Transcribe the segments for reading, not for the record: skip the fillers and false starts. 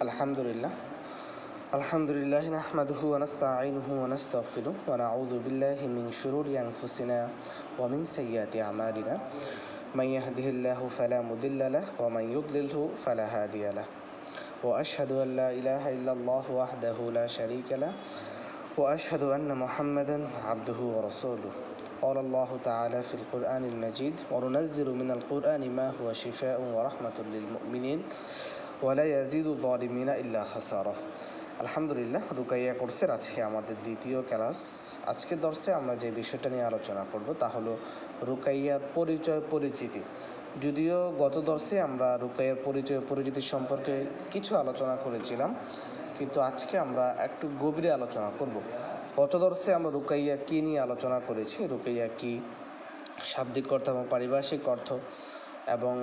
আলহামদুলিল্লাহ আলহামদুলিল্লাহ নাহমাদুহু ওয়া নাস্তাঈনুহু ওয়া নাস্তাগফিরুহু ওয়া নাউযু বিল্লাহি মিন শুরুরি আনফুসিনা ওয়া মিন সাইয়্যাতি আমালিনা মান ইয়াহদিহিল্লাহু ফালা মুদিল্লা লাহু ওয়া মান ইউদ্লিলহু ফালা হাদিয়া লাহু ওয়া আশহাদু আল লা ইলাহা ইল্লাল্লাহু ওয়াহদাহু লা শারীকা লাহু ওয়া আশহাদু আন্না মুহাম্মাদান আবদুহু ওয়া রাসূলুহু قال الله تعالى في القرآن المجيد وننزل من القرآن ما هو شفاء ورحمة للمؤمنين ওয়ালা ইয়াজিদু যালিমিনা ইল্লা খাসারা। আলহামদুলিল্লাহ, রুকাইয়া কোর্সের আজকে আমাদের দ্বিতীয় ক্লাস। আজকের দর্শে আমরা যে বিষয়টা নিয়ে আলোচনা করব তা হলো রুকাইয়ার পরিচয় পরিচিতি। যদিও গত দর্শে আমরা রুকাইয়ার পরিচয় পরিচিতি সম্পর্কে কিছু আলোচনা করেছিলাম, কিন্তু আজকে আমরা একটু গভীরে আলোচনা করব। গত দর্শে আমরা রুকাইয়া কী নিয়ে আলোচনা করেছি, রুকাইয়া কী, শাব্দিক অর্থ এবং পারিভাষিক অর্থ, এবং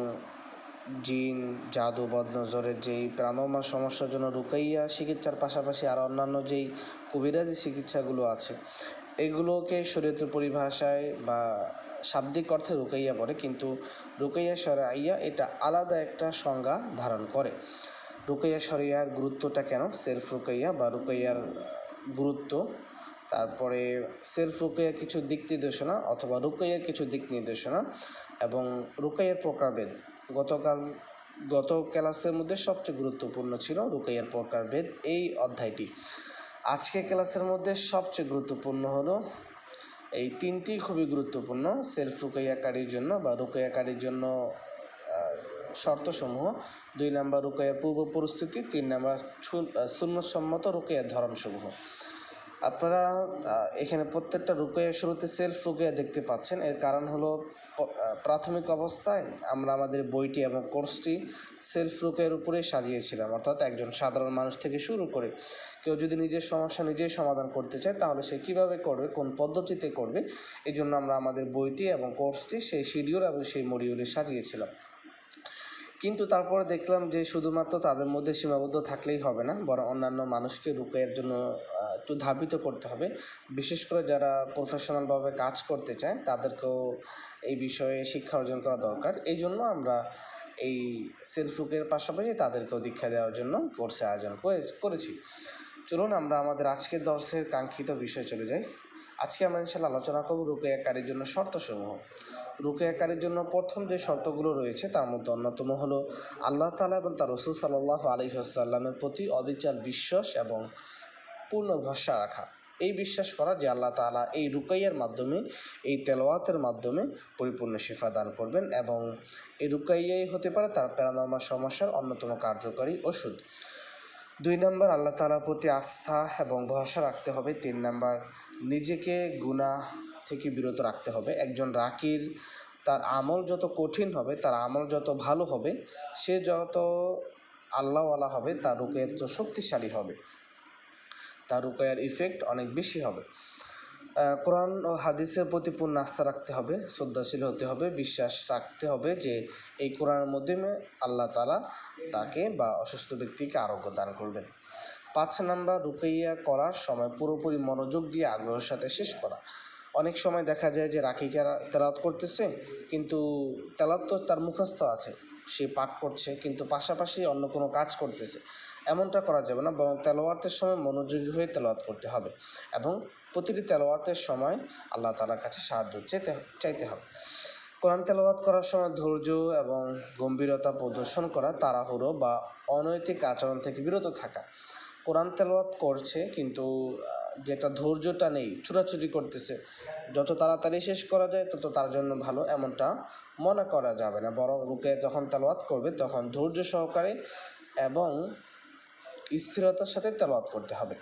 জিন, জাদু, বদনজরের যেই প্রাণমান সমস্যার জন্য রুকাইয়া চিকিৎসার পাশাপাশি আর অন্যান্য যেই কবিরাজি চিকিৎসাগুলো আছে এগুলোকে শরীয়তের পরিভাষায় বা শাব্দিক অর্থে রুকাইয়া বলে, কিন্তু রুকাইয়া শরঈয়া এটা আলাদা একটা সংজ্ঞা ধারণ করে। রুকাইয়া শরঈয়ার গুরুত্বটা কেন, সেলফ রুকাইয়া বা রুকাইয়ার গুরুত্ব, তারপরে সেলফ রুকাইয়ার কিছু দিক নির্দেশনা অথবা রুকাইয়ার কিছু দিক নির্দেশনা এবং রুকাইয়ার প্রকারভেদ। গত ক্লাসের মধ্যে সবচেয়ে গুরুত্বপূর্ণ ছিল রুকাইয়ার প্রকারভেদ এই অধ্যায়টি। আজকে ক্লাসের মধ্যে সবচেয়ে গুরুত্বপূর্ণ হলো এই তিনটি, খুবই গুরুত্বপূর্ণ সেলফ রুকাইয়াকারীর জন্য বা রুকাইয়াকারীর জন্য শর্তসমূহ। 2 নম্বর রুকাইয়ার পূর্ব পরিস্থিতি, 3 নম্বর সুন্নতসম্মত রুকাইয়ার ধরনসমূহ। আপনারা এখানে প্রত্যেকটা রুকাইয়ার শুরুতে সেলফ রুকাইয়া দেখতে পাচ্ছেন। এর কারণ হলো প্রাথমিক অবস্থায় আমরা আমাদের বইটি এবং কোর্সটি সেলফ রুকাইয়ার উপরে সাজিয়েছিলাম, অর্থাৎ একজন সাধারণ মানুষ থেকে শুরু করে কেউ যদি নিজের সমস্যা নিজেই সমাধান করতে চায় তাহলে সে কীভাবে করবে, কোন পদ্ধতিতে করবে, এই জন্য আমরা আমাদের বইটি এবং কোর্সটি সেই শিডিউল এবং সেই মডিউলে সাজিয়েছিলাম। কিন্তু তারপরে দেখলাম যে শুধুমাত্র তাদের মধ্যে সীমাবদ্ধ থাকলেই হবে না, বরং অন্যান্য মানুষকে রুকাইয়ার জন্য একটু ধাবিত করতে হবে। বিশেষ করে যারা প্রফেশনালভাবে কাজ করতে চায় তাদেরকেও এই বিষয়ে শিক্ষা অর্জন করা দরকার। এই জন্য আমরা এই সেলফ রুকাইয়ার পাশাপাশি তাদেরকেও দীক্ষা দেওয়ার জন্য কোর্সে আয়োজন করেছি। চলুন আমরা আমাদের আজকের দর্শের কাঙ্ক্ষিত বিষয় চলে যাই। আজকে আমরা ইনশাআল্লাহ আলোচনা করব রুকাইয়াকারীর জন্য শর্তসমূহ। রুকাইয়াকারীর জন্য প্রথম যে শর্তগুলো রয়েছে তার মধ্যে অন্যতম হলো আল্লাহ তাআলা এবং তার রাসূল সাল্লাল্লাহু আলাইহি ওয়াসাল্লামের প্রতি অবিচল বিশ্বাস এবং পূর্ণ ভরসা রাখা। এই বিশ্বাস করা যে আল্লাহ তাআলা এই রুকাইয়ার মাধ্যমে, এই তেলাওয়াতের মাধ্যমে পরিপূর্ণ শিফা দান করবেন এবং এই রুকাইয়াই হতে পারে তার প্যারানরমাল সমস্যার অন্যতম কার্যকরী ওষুধ। 2 নম্বর আল্লাহ তাআলার প্রতি আস্থা এবং ভরসা রাখতে হবে। 3 নম্বর নিজেকে গুনাহ থেকে বিরত রাখতে হবে। একজন রাকির তার আমল যত কঠিন হবে, তার আমল যত ভালো হবে, সে যত আল্লাহওয়ালা হবে, তার রুকাইয়া তত শক্তিশালী হবে, তার রুকাইয়ার ইফেক্ট অনেক বেশি হবে। কোরআন ও হাদিসের প্রতি পূর্ণ আস্থা রাখতে হবে, শ্রদ্ধাশীল হতে হবে, বিশ্বাস রাখতে হবে যে এই কোরআনের মাধ্যমে আল্লাহ তাআলা তাকে বা অসুস্থ ব্যক্তিকে আরোগ্য দান করবেন। 5 নম্বর রুকাইয়া করার সময় পুরোপুরি মনোযোগ দিয়ে আগ্রহের সাথে শেষ করা। অনেক সময় দেখা যায় যে রাকিকা তেলাওয়াত করতেছে, কিন্তু তেলাওয়াত তো তার মুখস্থ আছে, সে পাঠ করছে, কিন্তু পাশাপাশি অন্য কোনো কাজ করতেছে। এমনটা করা যাবে না, বরং তেলাওয়াতের সময় মনোযোগী হয়ে তেলাওয়াত করতে হবে এবং প্রতিটি তেলাওয়াতের সময় আল্লাহ তাআলার কাছে সাহায্য চাইতে হবে। কোরআন তেলাওয়াত করার সময় ধৈর্য এবং গম্ভীরতা প্রদর্শন করা, তাড়াহুড়ো বা অনৈতিক আচরণ থেকে বিরত থাকা। কোরআন তেলাওয়াত করছে কিন্তু যেটা ধৈর্যটা নেই, ছুটাছুটি করতেছে, যত তাড়াতাড়ি শেষ করা যায় তত তার জন্য ভালো, এমনটা মনে করা যাবে না, বরং রুকাইয়া যখন তেলাওয়াত করবে তখন ধৈর্য সহকারে এবং স্থিরতার সাথে তেলাওয়াত করতে হবে।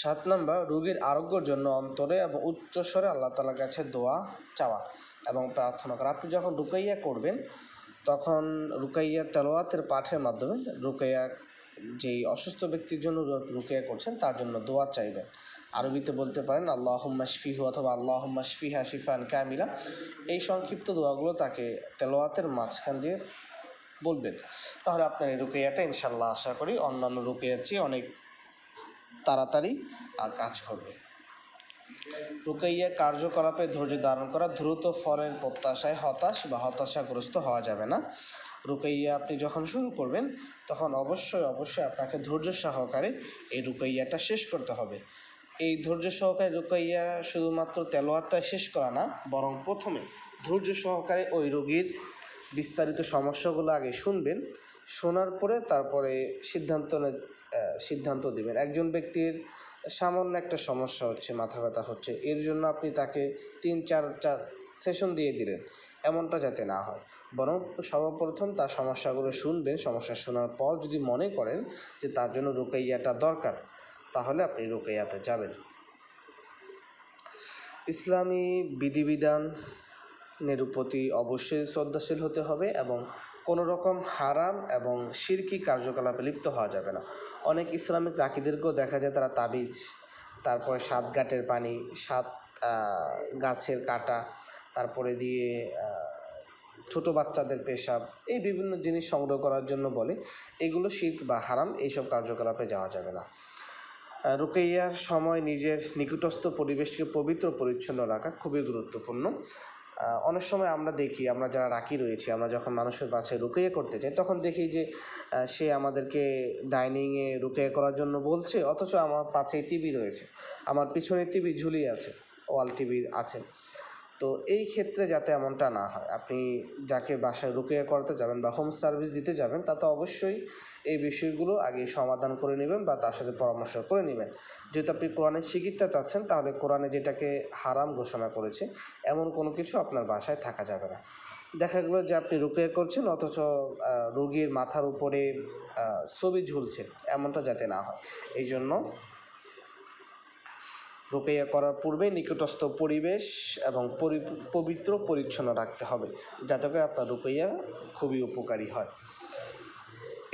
7 নম্বর রোগীর আরোগ্যের জন্য অন্তরে এবং উচ্চস্বরে আল্লাহ তাআলার কাছে দোয়া চাওয়া এবং প্রার্থনা করা। আপনি যখন রুকাইয়া করবেন তখন রুকাইয়া তেলাওয়াতের পাঠের মাধ্যমে রুকাইয়া যেই অসুস্থ ব্যক্তির জন্য রুকাইয়া করছেন তার জন্য দোয়া চাইবেন। আরবিতে বলতে পারেন আল্লাহুম্মা শফিহু অথবা আল্লাহুম্মা শফিহা শিফান কামিলা। এই সংক্ষিপ্ত দোয়াগুলো তাকে তেলাওয়াতের মাঝখান দিয়ে বলবেন, তাহলে আপনার এই রুকাইয়াটা ইনশাআল্লাহ আশা করি অন্যান্য রুকাইয়ার চেয়ে অনেক তাড়াতাড়ি কাজ করবে। রুকাইয়ার কার্যকলাপে ধৈর্য ধারণ করা। দ্রুত ফলের প্রত্যাশায় হতাশাগ্রস্ত হওয়া যাবে না। রুকাইয়া আপনি যখন শুরু করবেন তখন অবশ্যই আপনাকে ধৈর্য সহকারে এই রুকাইয়াটা শেষ করতে হবে। এই ধৈর্য সহকারে রুকাইয়া শুধুমাত্র তেলাওয়াতটা শেষ করা না, বরং প্রথমে ধৈর্য সহকারে ওই রোগীর বিস্তারিত সমস্যাগুলো আগে শুনবেন, শোনার পরে তারপরে সিদ্ধান্ত দেবেন। একজন ব্যক্তির সামান্য একটা সমস্যা হচ্ছে, মাথা ব্যথা হচ্ছে, এর জন্য আপনি তাকে 3-4টা সেশন দিয়ে দিলেন, এমনটা যাতে না হয়। বরং সর্বপ্রথম তার সমস্যাগুলো শুনবেন, সমস্যা শোনার পর যদি মনে করেন যে তার জন্য রুকাইয়াটা দরকার, তাহলে আপনি রুকাইয়াতে যাবেন। ইসলামী বিধিবিধানের প্রতি অবশ্যই শ্রদ্ধাশীল হতে হবে এবং কোনো রকম হারাম এবং শিরকি কার্যকলাপে লিপ্ত হওয়া যাবে না। অনেক ইসলামিক রাকিদেরকেও দেখা যায় তারা তাবিজ, তারপরে 7 ঘাটের পানি, 7 গাছের কাটা, তারপরে দিয়ে ছোটো বাচ্চাদের পেশাব, এই বিভিন্ন জিনিস সংগ্রহ করার জন্য বলে। এগুলো শিরক বা হারাম, এইসব কার্যকলাপে যাওয়া যাবে না। রুকাইয়ার সময় নিজের নিকটস্থ পরিবেশকে পবিত্র পরিচ্ছন্ন রাখা খুবই গুরুত্বপূর্ণ। অনেক সময় আমরা দেখি, আমরা যারা রাকি রয়েছি, আমরা যখন মানুষের বাসায় রুকাইয়া করতে যাই তখন দেখি যে সে আমাদেরকে ডাইনিংয়ে রুকাইয়া করার জন্য বলছে, অথচ আমার পাশে টিভি রয়েছে, আমার পিছনে টিভি ঝুলিয়ে আছে, ওয়াল টিভি আছে। তো এই ক্ষেত্রে যাতে এমনটা না হয়, আপনি যাকে বাসায় রুকাইয়া করতে যাবেন বা হোম সার্ভিস দিতে যাবেন, তাতে অবশ্যই এই বিষয়গুলো আগে সমাধান করে নেবেন বা তার সাথে পরামর্শ করে নেবেন। যেহেতু আপনি কোরআনের চিকিৎসা চাচ্ছেন, তাহলে কোরআনে যেটাকে হারাম ঘোষণা করেছে এমন কোনো কিছু আপনার বাসায় থাকা যাবে না। দেখা গেলো যে আপনি রুকাইয়া করছেন অথচ রোগীর মাথার উপরে ছবি ঝুলছে, এমনটা যাতে না হয়। এই জন্য রুকাইয়া করার পূর্বে নিকটস্থ পরিবেশ এবং পবিত্র পরিচ্ছন্ন রাখতে হবে, যাতে করে আপনার রুকাইয়া খুবই উপকারী হয়।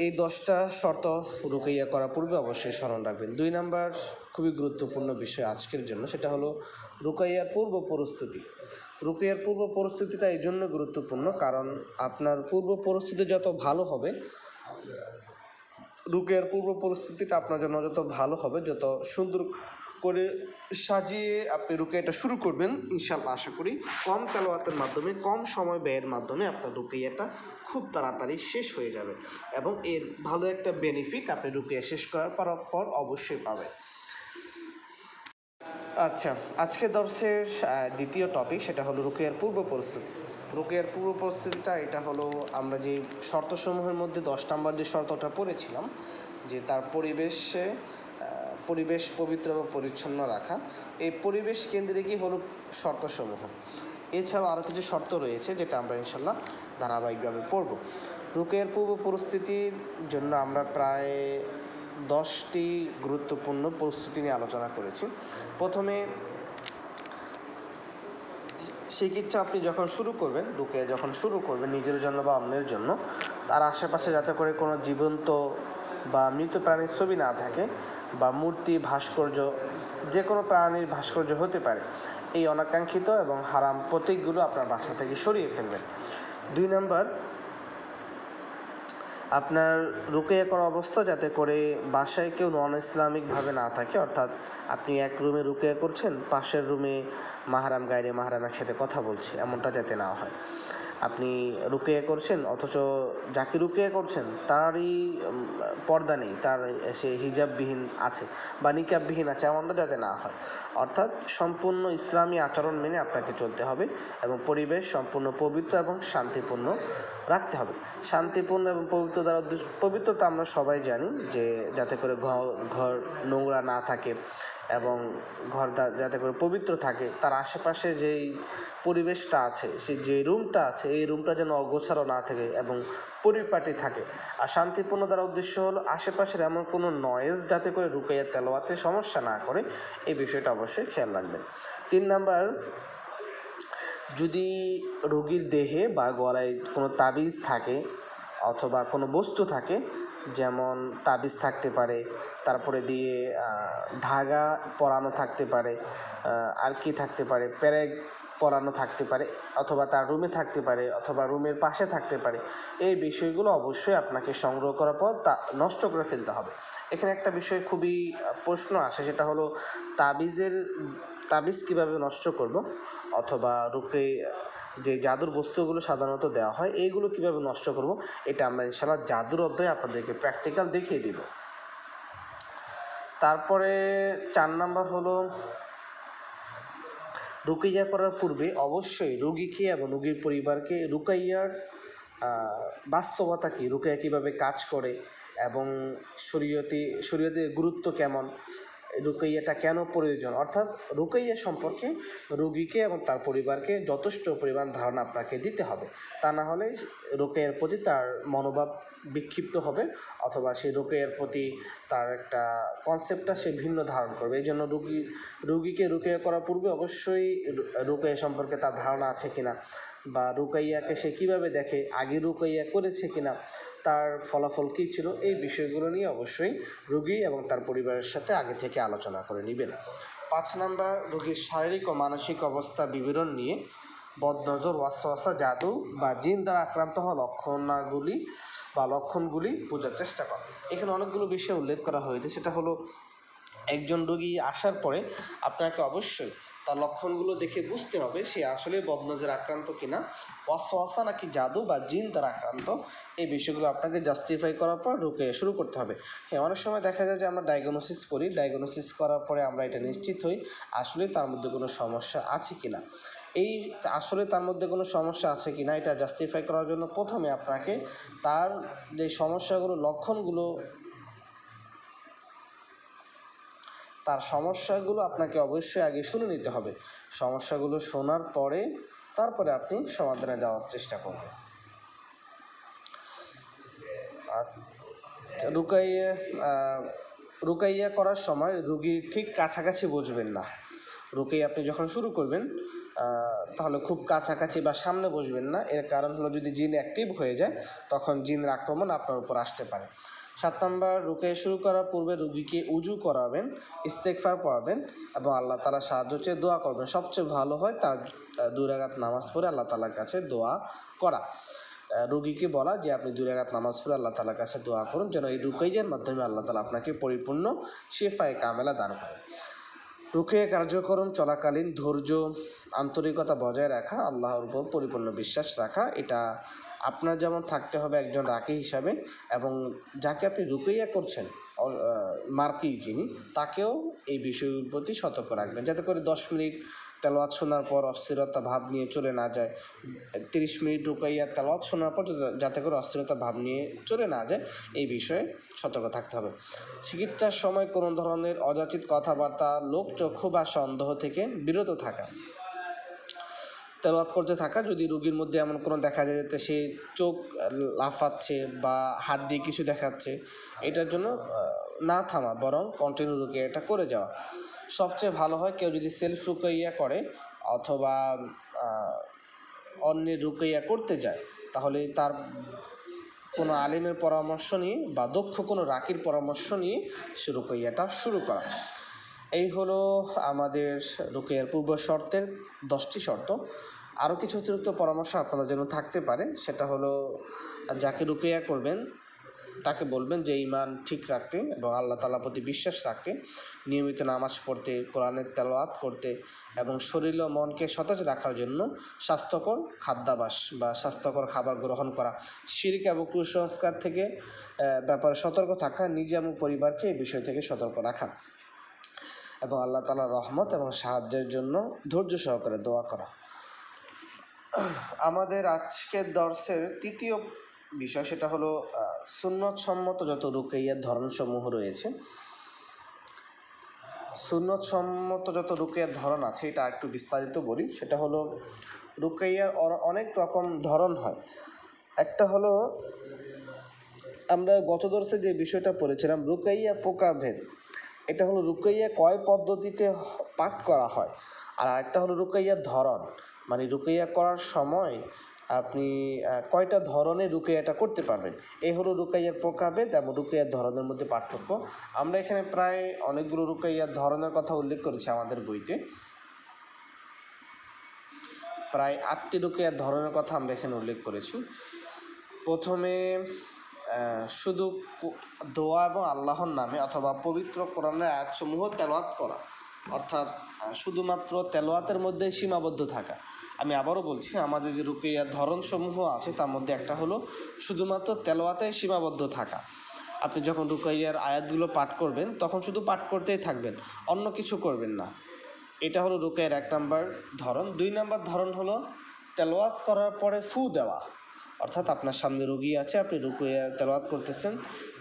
এই 10টা শর্ত রুকাইয়া করার পূর্বে অবশ্যই স্মরণ রাখবেন। 2 নাম্বার খুবই গুরুত্বপূর্ণ বিষয় আজকের জন্য, সেটা হলো রুকাইয়ার পূর্ব প্রস্তুতি। রুকাইয়ার পূর্ব প্রস্তুতিটা এই জন্য গুরুত্বপূর্ণ, কারণ আপনার পূর্ব প্রস্তুতি যত ভালো হবে, রুকাইয়ার পূর্ব পরিস্থিতিটা আপনার জন্য যত ভালো হবে, যত সুন্দর করে সাজিয়ে আপনি রুকাইয়াটা শুরু করবেন, ইনশাআল্লাহ আশা করি কম তেলাওয়াতের মাধ্যমে, কম সময় ব্যয়ের মাধ্যমে আপনার রুকাইয়াটা খুব তাড়াতাড়ি শেষ হয়ে যাবে এবং এর ভালো একটা বেনিফিট আপনি রুকাইয়া শেষ করার পর অবশ্যই পাবেন। আচ্ছা, আজকে দর্শের দ্বিতীয় টপিক, সেটা হলো রুকাইয়ার পূর্ব প্রস্তুতি। রুকাইয়ার পূর্ব প্রস্তুতিটা এটা হলো, আমরা যে শর্তসমূহের মধ্যে 10 নম্বর যে শর্তটা পড়েছিলাম, যে তার পরিবেশ পবিত্র এবং পরিচ্ছন্ন রাখা, এই পরিবেশ কেন্দ্রিকই হলো শর্তসমূহ। এছাড়াও আরও কিছু শর্ত রয়েছে যেটা আমরা ইনশাল্লাহ ধারাবাহিকভাবে পড়ব। রুকাইয়ার পূর্ব পরিস্থিতির জন্য আমরা প্রায় 10টি গুরুত্বপূর্ণ প্রস্তুতি নিয়ে আলোচনা করেছি। প্রথমে চিকিৎসা আপনি যখন শুরু করবেন, রুকাইয়া যখন শুরু করবেন নিজের জন্য বা অন্যের জন্য, তার আশেপাশে যাতে করে কোনো জীবন্ত বা মৃত প্রাণীর ছবি না থাকে, বা মূর্তি, ভাস্কর্য, যে কোনো প্রাণীর ভাস্কর্য হতে পারে, এই অনাকাঙ্ক্ষিত এবং হারাম প্রতীকগুলো আপনার বাসা থেকে সরিয়ে ফেলবেন। 2 নাম্বার, আপনার রুকাইয়া করা অবস্থা যাতে করে বাসায় কেউ নন ইসলামিকভাবে না থাকে, অর্থাৎ আপনি এক রুমে রুকাইয়া করছেন, পাশের রুমে মাহরাম গায়রে মাহরাম একসাথে কথা বলছে, এমনটা যাতে না হয়। আপনি রুকাইয়া করছেন অথচ যাকে রুকাইয়া করছেন তারই পর্দা নেই, তার সে হিজাববিহীন আছে বা নিকাববিহীন আছে, এমনটা যাতে না হয়। অর্থাৎ সম্পূর্ণ ইসলামী আচরণ মেনে আপনাকে চলতে হবে এবং পরিবেশ সম্পূর্ণ পবিত্র এবং শান্তিপূর্ণ রাখতে হবে। শান্তিপূর্ণ এবং পবিত্র দ্বারা পবিত্রতা আমরা সবাই জানি যে যাতে করে ঘর নোংরা না থাকে এবং ঘর যাতে করে পবিত্র থাকে, তার আশেপাশে যেই পরিবেশটা আছে, সে যে রুমটা আছে, এই রুমটা যেন অগোছালো না থাকে এবং পরিপাটি থাকে। আর শান্তিপূর্ণ দ্বারা উদ্দেশ্য হলো আশেপাশের এমন কোনো নয়েজ যাতে করে রুকাইয়া তেলাওয়াতে সমস্যা না করে, এই বিষয়টা অবশ্যই খেয়াল রাখবেন। 3 নাম্বার, যদি রোগীর দেহে বা গলায় কোনো তাবিজ থাকে অথবা কোনো বস্তু থাকে, যেমন তাবিজ থাকতে পারে, তারপরে দিয়ে ধাগা পরানো থাকতে পারে, আর কি থাকতে পারে, পেরেক পরানো থাকতে পারে, অথবা তার রুমে থাকতে পারে, অথবা রুমের পাশে থাকতে পারে, এই বিষয়গুলো অবশ্যই আপনাকে সংগ্রহ করার পর তা নষ্ট করে ফেলতে হবে। এখানে একটা বিষয় খুবই প্রশ্ন আসে, সেটা হলো তাবিজের তাবিজ কীভাবে নষ্ট করব, অথবা যে জাদুর বস্তুগুলো সাধারণত দেওয়া হয় এইগুলো কীভাবে নষ্ট করব, এটা আমরা ইনশাআল্লাহ জাদুর অধ্যায়ে আপনাদেরকে প্র্যাকটিক্যাল দেখিয়ে দিব। তারপরে 4 নাম্বার হলো, রুকাইয়া করার পূর্বে অবশ্যই রোগীকে এবং রোগীর পরিবারকে রুকাইয়ার বাস্তবতা কী, রুকাইয়া কীভাবে কাজ করে এবং শরীয়তে গুরুত্ব কেমন, রুকাইয়াটা কেন প্রয়োজন, অর্থাৎ রুকাইয়া সম্পর্কে রোগীকে এবং তার পরিবারকে যথেষ্ট পরিমাণ ধারণা আপনাকে দিতে হবে। তা না হলে রুকাইয়ার প্রতি তার মনোভাব বিক্ষিপ্ত হবে, অথবা সেই রুকাইয়ার প্রতি তার একটা কনসেপ্টটা সে ভিন্ন ধারণ করবে। এই জন্য রুগীকে রুকাইয়া করার পূর্বে অবশ্যই রুকাইয়া সম্পর্কে তার ধারণা আছে কিনা, বা রুকাইয়াকে সে কীভাবে দেখে, আগে রুকাইয়া করেছে কিনা, তার ফলাফল কী ছিল, এই বিষয়গুলো নিয়ে অবশ্যই রোগী এবং তার পরিবারের সাথে আগে থেকে আলোচনা করে নেবেন। 5 নাম্বার, রোগীর শারীরিক ও মানসিক অবস্থা বিবরণ নিয়ে বদনজর, ওয়াসওয়াসা, জাদু বা জিন দ্বারা আক্রান্ত হওয়া লক্ষণগুলি বোঝার চেষ্টা করা। এখানে অনেকগুলো বিষয় উল্লেখ করা হয়েছে। সেটা হলো, একজন রোগী আসার পরে আপনাকে অবশ্যই তার লক্ষণগুলো দেখে বুঝতে হবে সে আসলে বদনজর আক্রান্ত কিনা, ওয়াসওয়াসা নাকি জাদু বা জিন দ্বারা আক্রান্ত। এই বিষয়গুলো আপনাকে জাস্টিফাই করার পর রুকাইয়া শুরু করতে হবে। হ্যাঁ, অনেক সময় দেখা যায় যে আমরা ডায়াগনোসিস করি, ডায়াগনোসিস করার পরে আমরা এটা নিশ্চিত হই আসলে তার মধ্যে কোনো সমস্যা আছে কিনা। এই আসলে তার মধ্যে কোনো সমস্যা আছে কিনা এটা জাস্টিফাই করার জন্য প্রথমে আপনাকে তার যে সমস্যাগুলো আপনাকে অবশ্যই আগে শুনে নিতে হবে। সমস্যাগুলো শোনার পরে তারপরে আপনি সমাধানে যাওয়ার চেষ্টা করবেন। রুকাইয়া করার সময় রুগীর ঠিক কাছাকাছি বসবেন না। রুকাইয়া আপনি যখন শুরু করবেন তাহলে খুব কাছাকাছি বা সামনে বসবেন না। এর কারণ হলো, যদি জিন অ্যাক্টিভ হয়ে যায় তখন জিনের আক্রমণ আপনার উপর আসতে পারে। 7 নাম্বার, রুকাইয়া শুরু করার পূর্বে রুগীকে উজু করাবেন, ইস্তেগফার পড়াবেন এবং আল্লাহ তাআলার সাহায্য চেয়ে দোয়া করবেন। সবচেয়ে ভালো হয় তার 2 রাকাত নামাজ পড়ে আল্লাহ তাআলার কাছে দোয়া করা। রোগীকে বলা যে আপনি 2 রাকাত নামাজ পড়ে আল্লাহ তাআলার কাছে দোয়া করুন, যেন এই রুকাইয়ার মাধ্যমে আল্লাহ তাআলা আপনাকে পরিপূর্ণ শিফায়ে কামেলা দান করেন। রুকাইয়া কার্যক্রম চলাকালীন ধৈর্য, আন্তরিকতা বজায় রাখা, আল্লাহর উপর পরিপূর্ণ বিশ্বাস রাখা, এটা আপনার যেমন থাকতে হবে একজন রাকি হিসাবে, এবং যাকে আপনি রুকাইয়া করছেন মার্কি যিনি, তাকেও এই বিষয়ের প্রতি সতর্ক রাখবেন, যাতে করে 10 মিনিট তেলাওয়াত শোনার পর অস্থিরতা ভাব নিয়ে চলে না যায়, 30 মিনিট রুকাইয়া তেলাওয়াত শোনার পর যাতে করে অস্থিরতা ভাব নিয়ে চলে না যায়, এই বিষয়ে সতর্ক থাকতে হবে। চিকিৎসার সময় কোনো ধরনের অযাচিত কথাবার্তা, লোকচক্ষু বা সন্দেহ থেকে বিরত থাকা। তেলাওয়াত করতে থাকা, যদি রোগীর মধ্যে এমন কোনো দেখা যায় যাতে সে চোখ লাফাচ্ছে বা হাত দিয়ে কিছু দেখাচ্ছে, এটার জন্য না থামা, বরং কন্টিনিউ রুকাইয়াটা করে যাওয়া। সবচেয়ে ভালো হয় কেউ যদি সেলফ রুকাইয়া করে অথবা অন্যের রুকাইয়া করতে যায়, তাহলে তার কোনো আলিমের পরামর্শ নিয়ে বা দক্ষ কোনো রাকির পরামর্শ নিয়ে সে রুকাইয়াটা শুরু করা। এই হলো আমাদের রুকাইয়ার পূর্ব শর্তের 10টি শর্ত। আরও কিছু অতিরিক্ত পরামর্শ আপনাদের জন্য থাকতে পারে। সেটা হলো, যাকে রুকাইয়া করবেন তাকে বলবেন যে ঈমান ঠিক রাখতে এবং আল্লাহ তাআলার প্রতি বিশ্বাস রাখতে, নিয়মিত নামাজ পড়তে, কোরআনের তেলাওয়াত করতে এবং শরীর ও মনকে সতেজ রাখার জন্য স্বাস্থ্যকর খাদ্যাভ্যাস বা স্বাস্থ্যকর খাবার গ্রহণ করা, শিরক এবং কুসংস্কার থেকে ব্যাপারে সতর্ক থাকা, নিজে এবং পরিবারকে এই বিষয় থেকে সতর্ক রাখা এবং আল্লাহ তাআলার রহমত এবং সাহায্যের জন্য ধৈর্য সহকারে দোয়া করা। আমাদের আজকের দর্সের তৃতীয় বিষয়, সেটা হলো সুন্নত সম্মত যত রুকাইয়ার ধরনসমূহ রয়েছে। সুন্নত সম্মত যত রুকাইয়ার ধরন আছে এটা একটু বিস্তারিত বলি। সেটা হলো, রুকাইয়ার অনেক রকম ধরন হয়। একটা হলো, আমরা গত দর্শে যে বিষয়টা পড়েছিলাম রুকাইয়া প্রকারভেদ, এটা হলো রুকাইয়া কয় পদ্ধতিতে পাঠ করা হয়। আর আরেকটা হলো রুকাইয়ার ধরন, মানে রুকাইয়া করার সময় আপনি কয়টা ধরনের রুকাইয়াটা করতে পারবেন। এই হলো রুকাইয়ার প্রকারভেদ এবং রুকাইয়ার ধরনের মধ্যে পার্থক্য। আমরা এখানে প্রায় অনেকগুলো রুকাইয়ার ধরনের কথা উল্লেখ করেছি আমাদের বইতে। প্রায় 8টি রুকাইয়ার ধরনের কথা আমরা এখানে উল্লেখ করেছি। প্রথমে শুধু দোয়া এবং আল্লাহর নামে অথবা পবিত্র কোরআনের আয়াতসমূহ তেলাওয়াত করা, অর্থাৎ শুধুমাত্র তেলাওয়াতের মধ্যে সীমাবদ্ধ থাকা। আমি আবারও বলছি, আমাদের যে রুকিয়ার ধরনসমূহ আছে তার মধ্যে একটা হলো শুধুমাত্র তেলাওয়াতে সীমাবদ্ধ থাকা। আপনি যখন রুকাইয়ার আয়াতগুলো পাঠ করবেন তখন শুধু পাঠ করতেই থাকবেন, অন্য কিছু করবেন না। এটা হলো রুকাইয়ার 1 নম্বর ধরন। 2 নম্বর ধরন হলো তেলাওয়াত করার পরে ফু দেওয়া। অর্থাৎ আপনার সামনে রোগী আছে, আপনি রুকাইয়া তেলাওয়াত করতেছেন,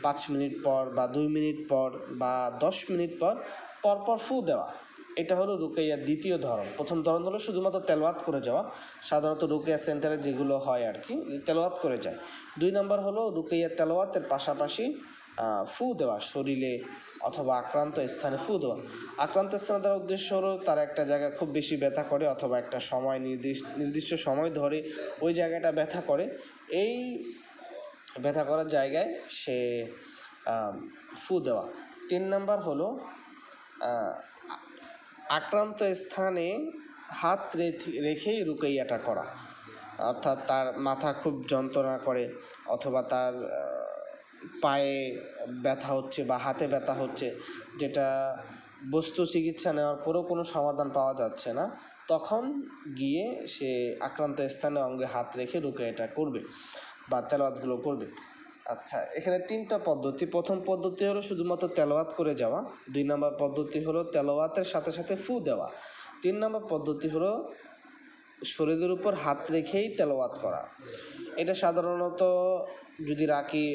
5 মিনিট পর বা 2 মিনিট পর বা 10 মিনিট পর পরপর ফু দেওয়া। এটা হলো রুকাইয়ার দ্বিতীয় ধরন। প্রথম ধরন হলো শুধুমাত্র তেলাওয়াত করে যাওয়া, সাধারণত রুকাইয়া সেন্টারে যেগুলো হয় আর কি, তেলাওয়াত করে যায়। 2 নম্বর হলো রুকাইয়া তেলাওয়াতের পাশাপাশি ফু দেওয়া, শরীরে অথবা আক্রান্ত স্থানে ফু দেওয়া। আক্রান্ত স্থানে দেওয়ার উদ্দেশ্য হলো তার একটা জায়গা খুব বেশি ব্যথা করে অথবা একটা সময় নির্দিষ্ট সময় ধরে ওই জায়গাটা ব্যথা করে, এই ব্যথা করার জায়গায় সে ফু দেওয়া। 3 নম্বর হলো আক্রান্ত স্থানে হাত রেখেই রুকাইয়াটা করা। অর্থাৎ তার মাথা খুব যন্ত্রণা করে অথবা তার পায়ে ব্যথা হচ্ছে বা হাতে ব্যথা হচ্ছে, যেটা বস্তু চিকিৎসা নেওয়ার পরেও কোনো সমাধান পাওয়া যাচ্ছে না, তখন গিয়ে সে আক্রান্ত স্থানে অঙ্গে হাত রেখে রুকাইয়াটা করবে বা তেলাওয়াতগুলো করবে। আচ্ছা, এখানে 3টা পদ্ধতি। প্রথম পদ্ধতি হলো শুধুমাত্র তেলাওয়াত করে যাওয়া। 2 নম্বর পদ্ধতি হলো তেলাওয়াতের সাথে সাথে ফু দেওয়া। 3 নম্বর পদ্ধতি হলো শরীরের উপর হাত রেখেই তেলাওয়াত করা। এটা সাধারণত যদি রাকি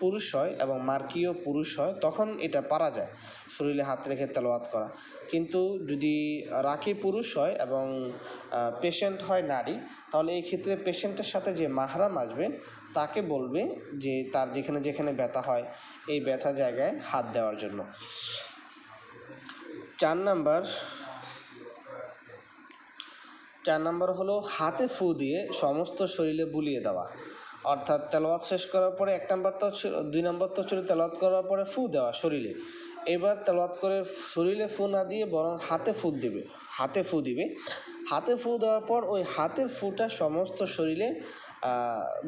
পুরুষ হয় এবং মার্কিও পুরুষ হয় তখন এটা পারা যায়, শরীরে হাত রেখে তেলাওয়াত করা। কিন্তু যদি রাকি পুরুষ হয় এবং পেশেন্ট হয় নারী, তাহলে এই ক্ষেত্রে পেশেন্টের সাথে যে মাহরাম আসবে তাকে বলবে যে তার যেখানে যেখানে ব্যথা হয় এই ব্যথা জায়গায় হাত দেওয়ার জন্য। 4 নম্বর হলো হাতে ফু দিয়ে সমস্ত শরীরে বুলিয়ে দেওয়া। অর্থাৎ তেলাওয়াত শেষ করার পরে 1 নম্বর তো 2 নম্বর তো ছিল তেলাওয়াত করার পরে ফু দেওয়া শরীরে। এবার তেলাওয়াত করে শরীরে ফু না দিয়ে বরং হাতে ফু দিবে। হাতে ফু দেওয়ার পর ওই হাতের ফুটা সমস্ত শরীরে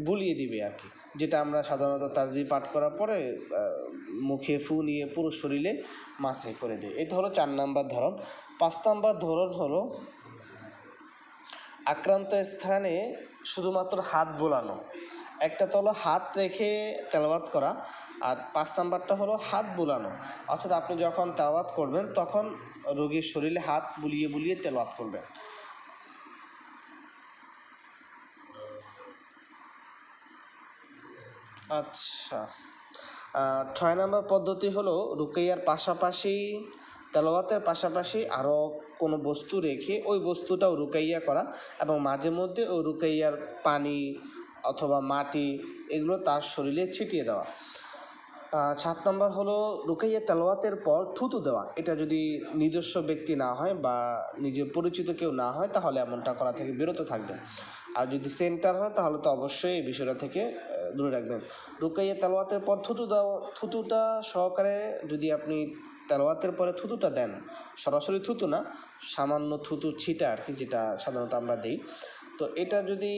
বুলিয়ে দিবে আর কি, যেটা আমরা সাধারণত তাসবিহ পাঠ করার পরে মুখে ফু নিয়ে পুরো শরীরে মাসাজ করে দিই। এটা হলো 4 নম্বর ধরন। 5 নম্বর ধরন হলো আক্রান্ত স্থানে শুধুমাত্র হাত বোলানো। একটা তো হলো হাত রেখে তেলাওয়াত করা, আর 5 নম্বরটা হলো হাত বোলানো। অর্থাৎ আপনি যখন তেলাওয়াত করবেন তখন রোগীর শরীরে হাত বুলিয়ে বুলিয়ে তেলাওয়াত করবেন। আচ্ছা, 6 নম্বর পদ্ধতি হলো রুকাইয়ার পাশাপাশি তেলাওয়াতের পাশাপাশি আরও কোনো বস্তু রেখে ওই বস্তুটাও রুকাইয়া করা এবং মাঝে মধ্যে ওই রুকাইয়ার পানি অথবা মাটি এগুলো তার শরীরে ছিটিয়ে দেওয়া। 7 নম্বর হলো রুকাইয়া তেলাওয়াতের পর থুতু দেওয়া। এটা যদি নিজস্ব ব্যক্তি না হয় বা নিজের পরিচিত কেউ না হয় তাহলে এমনটা করা থেকে বিরত থাকবেন। আর যদি সেন্টার হয় তাহলে তো অবশ্যই এই বিষয়টা থেকে দূরে রাখবেন। রুকাইয়া তেলাওয়াতের পর থুতুটা সহকারে যদি আপনি তেলাওয়াতের পরে থুতুটা দেন, সরাসরি থুতু না, সামান্য থুতু ছিটা আর কি, যেটা সাধারণত আমরা দিই, তো এটা যদি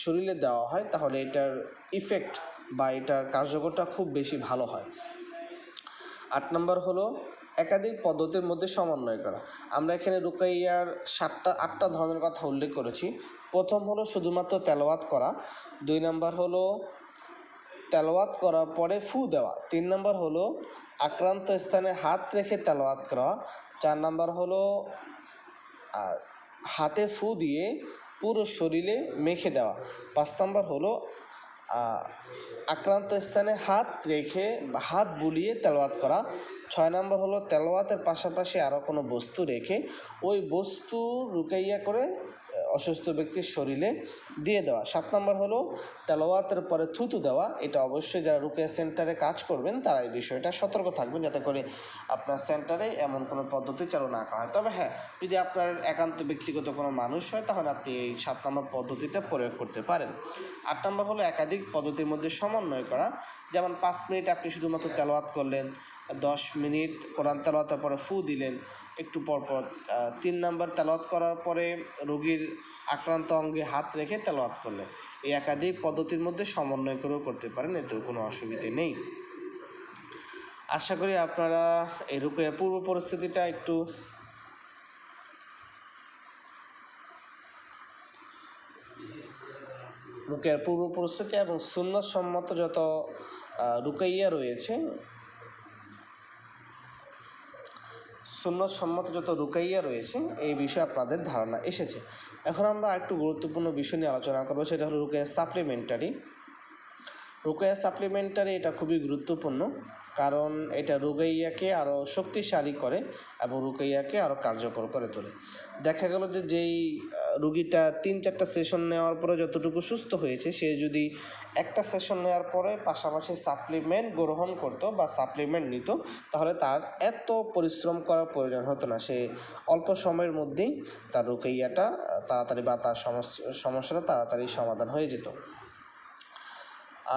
শরীরে দেওয়া হয় তাহলে এটার ইফেক্ট বা এটার কার্যকরটা খুব বেশি ভালো হয়। 8 নম্বর হলো একাধিক পদ্ধতির মধ্যে সমন্বয় করা। আমরা এখানে রুকাইয়ার 8টা ধরনের কথা উল্লেখ করেছি। প্রথম হলো শুধুমাত্র তেলাওয়াত করা। 2 নম্বর হলো তেলাওয়াত করার পরে ফু দেওয়া। 3 নম্বর হলো আক্রান্ত স্থানে হাত রেখে তেলাওয়াত করা। 4 নম্বর হলো হাতে ফু দিয়ে পুরো শরীরে মেখে দেওয়া। 5 নম্বর হলো আক্রান্ত স্থানে হাত রেখে বা হাত বুলিয়ে তেলাওয়াত করা। 6 নম্বর হলো তেলাওয়াতের পাশাপাশি আরও কোনো বস্তু রেখে ওই বস্তু রুকাইয়া করে অসুস্থ ব্যক্তির শরীরে দিয়ে দেওয়া। 7 নম্বর হলো তেলাওয়াতের পরে থুতু দেওয়া। এটা অবশ্যই যারা রুকাইয়া সেন্টারে কাজ করবেন তারা এই বিষয়টা সতর্ক থাকবেন যাতে করে আপনার সেন্টারে এমন কোনো পদ্ধতি চালু না করা হয়। তবে হ্যাঁ, যদি আপনার একান্ত ব্যক্তিগত কোনো মানুষ হয় তাহলে আপনি এই 7 নম্বর পদ্ধতিটা প্রয়োগ করতে পারেন। 8 নম্বর হলো একাধিক পদ্ধতির মধ্যে সমন্বয় করা। যেমন 5 মিনিট আপনি শুধুমাত্র তেলাওয়াত করলেন, 10 মিনিট কোরআন তেলাওয়াতের পরে ফু দিলেন একটু পরপর। 3 নম্বর তেলাওয়াত করার পরে রোগীর আক্রান্ত অঙ্গে হাত রেখে তেলাওয়াত করলেন। এই একাধিক পদ্ধতির মধ্যে সমন্বয় করেও করতে পারেন, এতেও কোনো অসুবিধে নেই। আশা করি আপনারা এই রুকাইয়া পূর্ব পরিস্থিতিটা একটু রুকিয়ার পূর্ব প্রস্তুতি এবং সুন্নত সম্মত যত রুকাইয়া রয়েছে, সুন্নত সম্মত যত রুকাইয়া রয়েছে এই বিষয়ে আপনাদের ধারণা এসেছে। এখন আমরা একটু গুরুত্বপূর্ণ বিষয় নিয়ে আলোচনা করবো, সেটা হলো রুকিয়া সাপ্লিমেন্টারি। রুকিয়া সাপ্লিমেন্টারি এটা খুবই গুরুত্বপূর্ণ, কারণ এটা রুকাইয়াকে আরও শক্তিশালী করে এবং রুকাইয়াকে আরও কার্যকর করে তোলে। দেখা গেল যে যেই রুগীটা 3-4টা সেশন নেওয়ার পরে যতটুকু সুস্থ হয়েছে, সে যদি একটা সেশন নেওয়ার পরে পাশাপাশি সাপ্লিমেন্ট গ্রহণ করতো বা সাপ্লিমেন্ট নিত, তাহলে তার এত পরিশ্রম করার প্রয়োজন হতো না। সে অল্প সময়ের মধ্যেই তার রুকাইয়াটা তাড়াতাড়ি বা তার সমস্যাটা তাড়াতাড়ি সমাধান হয়ে যেত।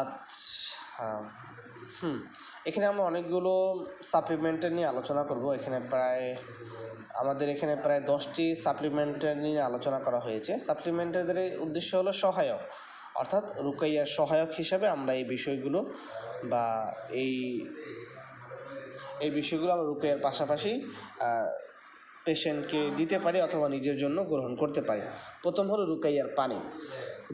আচ্ছা, এখানে আমরা অনেকগুলো সাপ্লিমেন্টের নিয়ে আলোচনা করব। আমাদের এখানে প্রায় 10টি সাপ্লিমেন্টের নিয়ে আলোচনা করা হয়েছে। সাপ্লিমেন্টের উদ্দেশ্য হলো সহায়ক, অর্থাৎ রুকাইয়ার সহায়ক হিসাবে আমরা এই বিষয়গুলো আমরা রুকাইয়ার পাশাপাশি পেশেন্টকে দিতে পারি অথবা নিজের জন্য গ্রহণ করতে পারি। প্রথম হলো রুকাইয়ার পানি।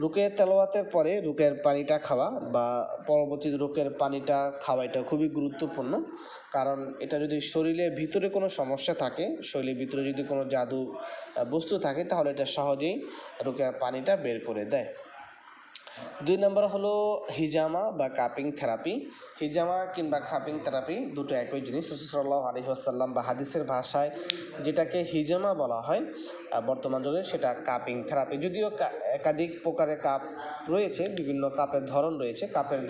রুকাইয়ার তেলাওয়াতের পরে রুকাইয়ার পানিটা খাওয়া বা পরবর্তী রুকাইয়ার পানিটা খাওয়া এটা খুবই গুরুত্বপূর্ণ, কারণ এটা যদি শরীরের ভিতরে কোনো সমস্যা থাকে, শরীরের ভিতরে যদি কোনো জাদু বস্তু থাকে, তাহলে এটা সহজেই রুকাইয়ার পানিটা বের করে দেয়। 2 নম্বর হলো হিজামা বা কাপিং থেরাপি। হিজামা কিংবা কাপিং থেরাপি দুটো একই জিনিস। রাসূল সাল্লাল্লাহু আলাইহি ওয়াসাল্লাম বা হাদিসের ভাষায় যেটাকে হিজামা বলা হয়, বর্তমান যুগে সেটা কাপিং থেরাপি। যদিও একাধিক প্রকারের কাপ রয়েছে, বিভিন্ন কাপের ধরন রয়েছে। কাপের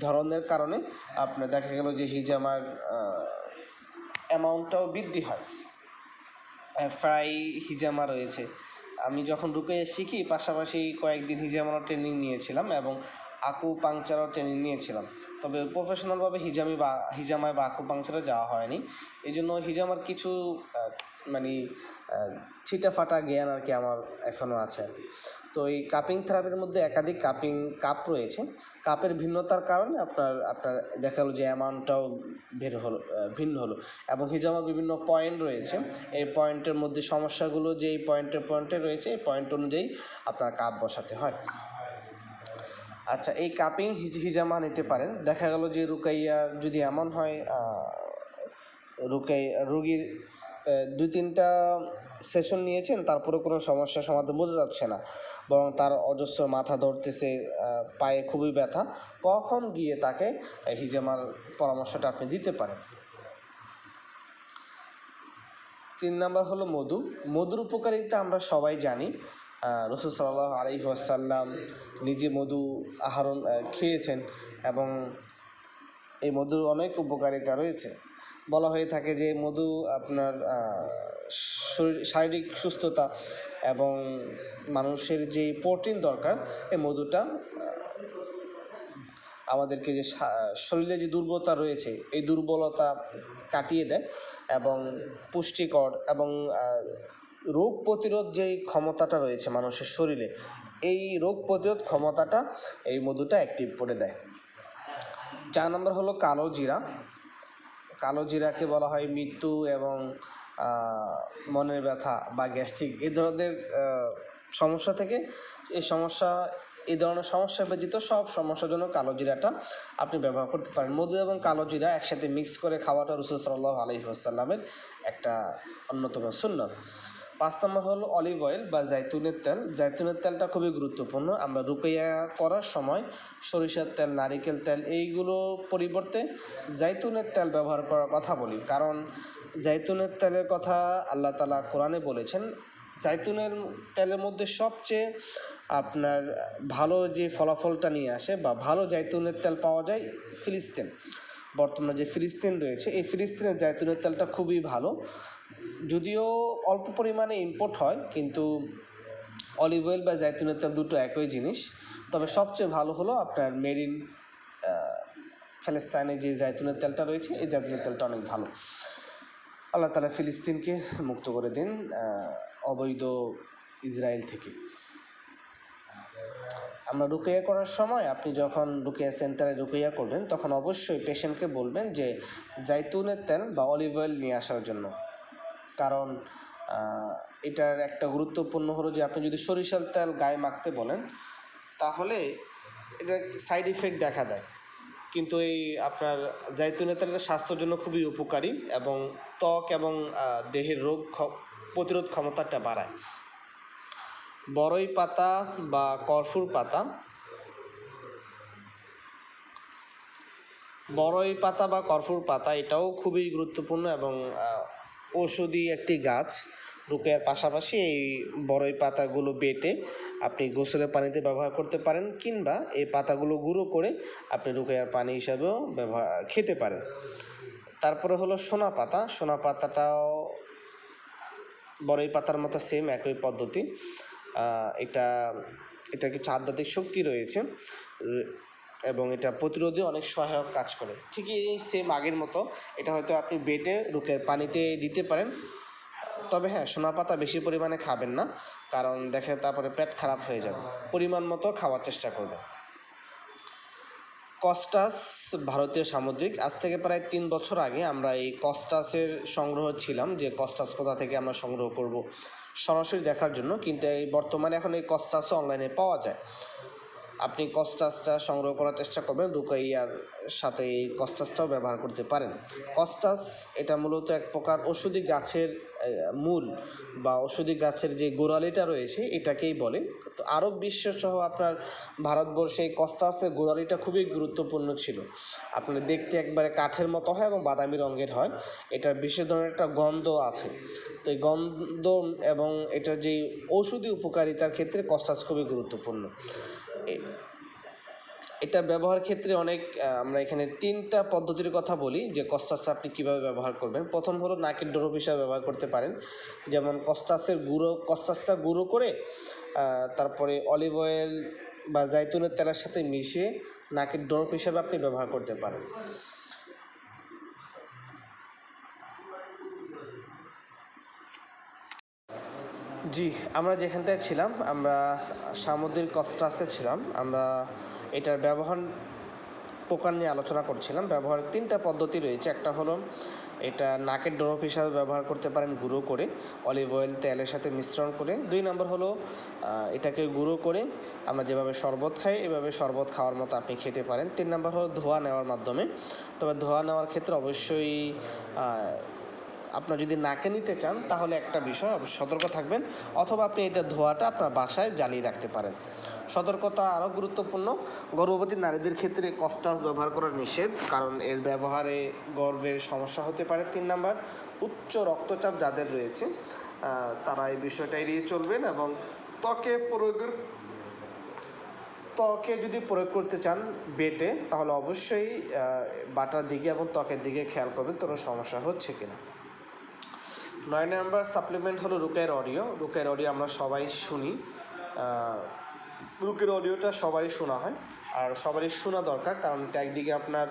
ধরনের কারণে আপনার দেখা গেল যে হিজামার অ্যামাউন্টটাও বৃদ্ধি হয়। ফ্রাই হিজামা রয়েছে। আমি যখন রুকাইয়া শিখি, পাশাপাশি কয়েকদিন হিজামারও ট্রেনিং নিয়েছিলাম এবং আকুপাংচারও ট্রেনিং নিয়েছিলাম। তবে প্রফেশনালভাবে হিজামায় বা আকুপাংচারে যাওয়া হয়নি। এই জন্য হিজামার কিছু ছিটাফাটা জ্ঞান আর কি আমার এখনও আছে আর কি। তো এই কাপিং থেরাপির মধ্যে একাধিক কাপ রয়েছে। কাপের ভিন্নতার কারণে আপনার দেখা গেলো যে অ্যামাউন্টটাও ভিন্ন হলো। এবং হিজামার বিভিন্ন পয়েন্ট রয়েছে, এই পয়েন্টের মধ্যে সমস্যাগুলো যে এই পয়েন্টে রয়েছে, এই পয়েন্ট অনুযায়ী আপনার কাপ বসাতে হয়। আচ্ছা, এই কাপিং হিজামা নিতে পারেন। দেখা গেল যে রুকাইয়ার যদি এমন হয় রুগীর 2-3টা সেশন নিয়েছেন, তারপরে কোনো সমস্যার সমাধান বোঝা যাচ্ছে না, বরং তার অজস্র মাথা ধরতেছে, পায়ে খুবই ব্যথা, কখন গিয়ে তাকে হিজামার পরামর্শটা আপনি দিতে পারেন। 3 নম্বর হলো মধু। মধুর উপকারিতা আমরা সবাই জানি। রাসূল সাল্লাল্লাহু আলাইহি ওয়াসাল্লাম নিজে মধু খেয়েছেন এবং এই মধুর অনেক উপকারিতা রয়েছে। বলা হয়ে থাকে যে মধু আপনার শারীরিক সুস্থতা এবং মানুষের যে প্রোটিন দরকার, এই মধুটা আমাদেরকে যে শরীরে যে দুর্বলতা রয়েছে, এই দুর্বলতা কাটিয়ে দেয় এবং পুষ্টিকর এবং রোগ প্রতিরোধ যেই ক্ষমতাটা রয়েছে মানুষের শরীরে, এই রোগ প্রতিরোধ ক্ষমতাটা এই মধুটা অ্যাক্টিভ করে দেয়। 4 নম্বর হলো কালো জিরা। কালো জিরাকে বলা হয় মৃত্যু এবং মনের ব্যথা বা গ্যাস্ট্রিক এই ধরনের সমস্যা থেকে এই ধরনের সমস্যা ব্যতীত সব সমস্যার জন্য কালো জিরাটা আপনি ব্যবহার করতে পারেন। মধু এবং কালো জিরা একসাথে মিক্স করে খাওয়াটা রাসূল সাল্লাল্লাহু আলাইহি ওয়াসাল্লামের একটা অন্যতম সুন্নাত। 5 নম্বর হলো অলিভ অয়েল বা জাইতুনের তেল। জাইতুনের তেলটা খুবই গুরুত্বপূর্ণ। আমরা রুকাইয়া করার সময় সরিষার তেল, নারিকেল তেল এইগুলো পরিবর্তে জাইতুনের তেল ব্যবহার করার কথা বলি, কারণ জাইতুনের তেলের কথা আল্লাহ তাআলা কোরআনে বলেছেন। জাইতুনের তেলের মধ্যে সবচেয়ে আপনার ভালো যে ফলাফলটা নিয়ে আসে বা ভালো জাইতুনের তেল পাওয়া যায় ফিলিস্তিন। বর্তমানে যে ফিলিস্তিন রয়েছে, এই ফিলিস্তিনের জাইতুনের তেলটা খুবই ভালো। যদিও অল্প পরিমাণে ইম্পোর্ট হয়, কিন্তু অলিভ অয়েল বা জাইতুনের তেল দুটো একই জিনিস। তবে সবচেয়ে ভালো হলো আপনার মেড ইন প্যালেস্তাইনে যে জাইতুনের তেলটা রয়েছে, এই জাইতুনের তেলটা অনেক ভালো। আল্লাহ তাআলা ফিলিস্তিনকে মুক্ত করে দিন অবৈধ ইসরায়েল থেকে। আমরা রুকাইয়া করার সময় আপনি যখন রুকাইয়া সেন্টারে রুকাইয়া করবেন, তখন অবশ্যই পেশেন্টকে বলবেন যে জাইতুনের তেল বা অলিভ অয়েল নিয়ে আসার জন্য। কারণ এটার একটা গুরুত্বপূর্ণ হলো যে আপনি যদি সরিষার তেল গায়ে মাখতে বলেন, তাহলে এটা সাইড ইফেক্ট দেখা দেয়। কিন্তু এই আপনার জাইতুনের তেলটা স্বাস্থ্যের জন্য খুবই উপকারী এবং ত্বক এবং দেহের রোগ প্রতিরোধ ক্ষমতাটা বাড়ায়। বড়ই পাতা বা কর্ফুর পাতা, বড়ই পাতা বা কর্ফুর পাতা এটাও খুবই গুরুত্বপূর্ণ এবং ঔষধি একটি গাছ। রুকিয়ার পাশাপাশি এই বড়ই পাতাগুলো বেটে আপনি গোসলের পানিতে ব্যবহার করতে পারেন, কিংবা এই পাতাগুলো গুঁড়ো করে আপনি রুকিয়ার পানি হিসাবেও খেতে পারেন। তারপরে হলো সোনা পাতা। সোনা পাতাটাও বড়ই পাতার মতো সেম একই পদ্ধতি। এটা কিছু আধ্যাত্মিক শক্তি রয়েছে এবং এটা প্রতিরোধে অনেক সহায়ক কাজ করে। ঠিকই সেম আগের মতো এটা হয়তো আপনি বেটে রুকিয়ার পানিতে দিতে পারেন। তবে হ্যাঁ, সোনা পাতা বেশি পরিমাণে খাবেন না, কারণ দেখে তারপরে পেট খারাপ হয়ে যাবে। পরিমাণ মতো খাওয়ার চেষ্টা করবেন। কস্টাস ভারতীয় সামুদ্রিক। আজ থেকে প্রায় 3 বছর আগে আমরা এই কস্টাসের সংগ্রহ ছিলাম, যে কস্টাস কোথা থেকে আমরা সংগ্রহ করব সরাসরি দেখার জন্য। কিন্তু এই বর্তমানে এখন এই কস্টাসও অনলাইনে পাওয়া যায়। আপনি কস্টাসটা সংগ্রহ করার চেষ্টা করবেন, রুকাইয়ার সাথে এই কস্টাসটাও ব্যবহার করতে পারেন। কস্টাস এটা মূলত এক প্রকার ওষুধি গাছের মূল বা ওষুধি গাছের যে গোড়ালিটা রয়েছে এটাকেই বলে। তো আরব বিশ্বসহ আপনার ভারতবর্ষে এই কস্টাসের গোড়ালিটা খুবই গুরুত্বপূর্ণ ছিল। আপনার দেখতে একবারে কাঠের মতো হয় এবং বাদামি রঙের হয়। এটার বিশেষ ধরনের একটা গন্ধ আছে। তো এই গন্ধ এবং এটার যে ঔষধি উপকারিতার ক্ষেত্রে কস্টাস খুবই গুরুত্বপূর্ণ। এটা ব্যবহার ক্ষেত্রে অনেক আমরা এখানে 3টা পদ্ধতির কথা বলি যে কস্টাসটা আপনি কীভাবে ব্যবহার করবেন। প্রথম হলো নাকের ড্রপ হিসাবে ব্যবহার করতে পারেন। যেমন কস্টাসটা গুঁড়ো করে তারপরে অলিভ অয়েল বা জাইতুনের তেলের সাথে মিশিয়ে নাকের ড্রপ হিসাবে আপনি ব্যবহার করতে পারেন। জি, আমরা যেখানটায় ছিলাম আমরা সামুদ্রিক কস্টাসে ছিলাম। আমরা এটার ব্যবহার প্রকার নিয়ে আলোচনা করছিলাম। ব্যবহারের 3টা পদ্ধতি রয়েছে। একটা হলো এটা নাকের ড্রপ হিসাবে ব্যবহার করতে পারেন গুঁড়ো করে অলিভ অয়েল তেলের সাথে মিশ্রণ করে। 2 নম্বর হলো এটাকে গুঁড়ো করে আমরা যেভাবে শরবত খাই এভাবে শরবত খাওয়ার মতো আপনি খেতে পারেন। 3 নম্বর হলো ধোয়া নেওয়ার মাধ্যমে। তবে ধোয়া নেওয়ার ক্ষেত্রে অবশ্যই আপনার যদি নাকে নিতে চান তাহলে একটা বিষয় অবশ্যই সতর্ক থাকবেন, অথবা আপনি এটা ধোয়াটা আপনার বাসায় জ্বালিয়ে রাখতে পারেন। সতর্কতা আরও গুরুত্বপূর্ণ, গর্ভবতী নারীদের ক্ষেত্রে কস্টাস ব্যবহার করা নিষেধ, কারণ এর ব্যবহারে গর্ভের সমস্যা হতে পারে। 3 নম্বর, উচ্চ রক্তচাপ যাদের রয়েছে তারা এই বিষয়টা এড়িয়ে চলবেন এবং ত্বকে যদি প্রয়োগ করতে চান বেটে, তাহলে অবশ্যই বাটার দিকে এবং ত্বকের দিকে খেয়াল করবেন কোনো সমস্যা হচ্ছে কিনা। 9 নম্বর সাপ্লিমেন্ট হলো রুকিয়ার অডিও। রুকিয়ার অডিও আমরা সবাই শুনি। রুকিয়ার অডিওটা সবারই শোনা হয় আর সবারই শোনা দরকার, কারণ এটা একদিকে আপনার